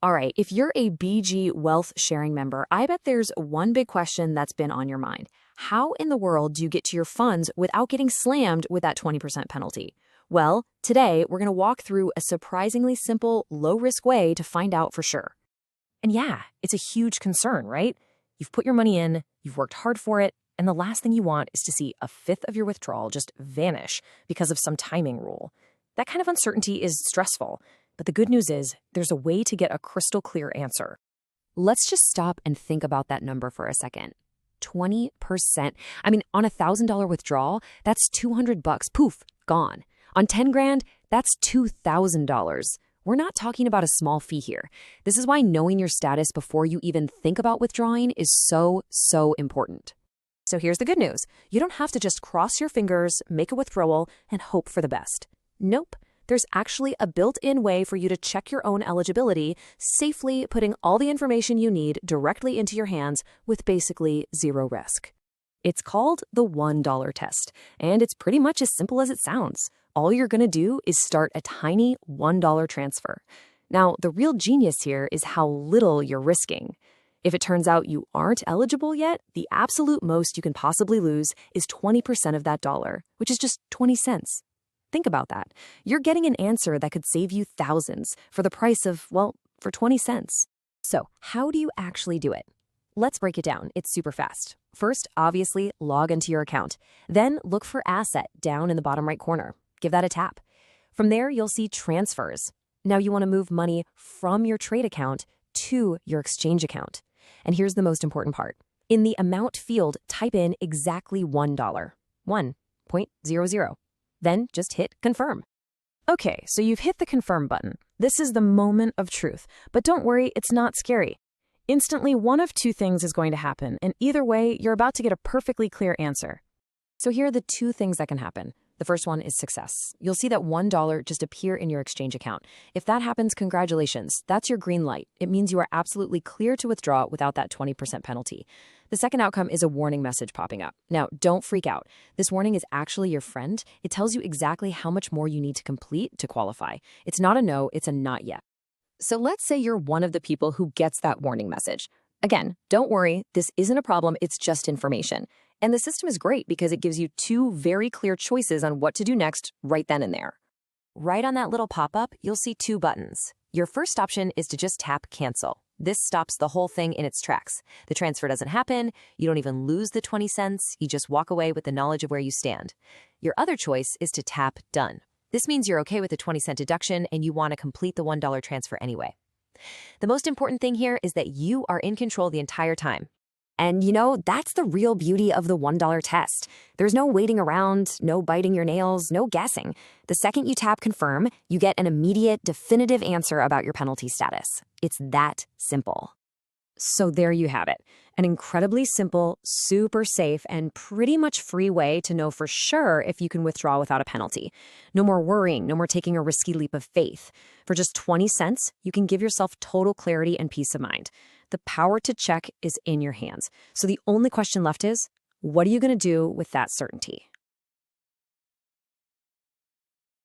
All right, if you're a BG Wealth Sharing member, I bet there's one big question that's been on your mind. How in the world do you get to your funds without getting slammed with that 20% penalty? Well, today we're going to walk through a surprisingly simple, low-risk way to find out for sure. And yeah, it's a huge concern, right? You've put your money in, you've worked hard for it, and the last thing you want is to see a fifth of your withdrawal just vanish because of some timing rule. That kind of uncertainty is stressful, but the good news is there's a way to get a crystal clear answer. Let's just stop and think about that number for a second. 20%. I mean, on $1,000 withdrawal, that's $200. Poof, gone. On 10 grand, that's $2,000. We're not talking about a small fee here. This is why knowing your status before you even think about withdrawing is so important. So here's the good news. You don't have to just cross your fingers, make a withdrawal, and hope for the best. Nope. There's actually a built-in way for you to check your own eligibility, safely putting all the information you need directly into your hands with basically zero risk. It's called the $1 test, and it's pretty much as simple as it sounds. All you're going to do is start a tiny $1 transfer. Now, the real genius here is how little you're risking. If it turns out you aren't eligible yet, the absolute most you can possibly lose is 20% of that dollar, which is just 20 cents. Think about that. You're getting an answer that could save you thousands for the price of, well, for 20 cents. So, how do you actually do it? Let's break it down. It's super fast. First, obviously, log into your account. Then look for Asset down in the bottom right corner. Give that a tap. From there, you'll see Transfers. Now you want to move money from your trade account to your exchange account. And here's the most important part. In the amount field, type in exactly $1. 1.00. Then just hit confirm. Okay, so you've hit the confirm button. This is the moment of truth. But don't worry, it's not scary. Instantly, one of two things is going to happen, and either way, you're about to get a perfectly clear answer. So here are the two things that can happen. The first one is success. You'll see that $1 just appear in your exchange account. If that happens, congratulations. That's your green light. It means you are absolutely clear to withdraw without that 20% penalty. The second outcome is a warning message popping up. Now, don't freak out. This warning is actually your friend. It tells you exactly how much more you need to complete to qualify. It's not a no, it's a not yet. So let's say you're one of the people who gets that warning message. Again, don't worry, this isn't a problem, it's just information. And the system is great because it gives you two very clear choices on what to do next right then and there. Right on that little pop-up, you'll see two buttons. Your first option is to just tap Cancel. This stops the whole thing in its tracks. The transfer doesn't happen, you don't even lose the 20 cents, you just walk away with the knowledge of where you stand. Your other choice is to tap Done. This means you're okay with the 20-cent deduction and you want to complete the $1 transfer anyway. The most important thing here is that you are in control the entire time. And you know, that's the real beauty of the $1 test. There's no waiting around, no biting your nails, no guessing. The second you tap confirm, you get an immediate, definitive answer about your penalty status. It's that simple. So there you have it. An incredibly simple, super safe, and pretty much free way to know for sure if you can withdraw without a penalty. No more worrying, no more taking a risky leap of faith. For just 20 cents, you can give yourself total clarity and peace of mind. The power to check is in your hands. So the only question left is, what are you going to do with that certainty?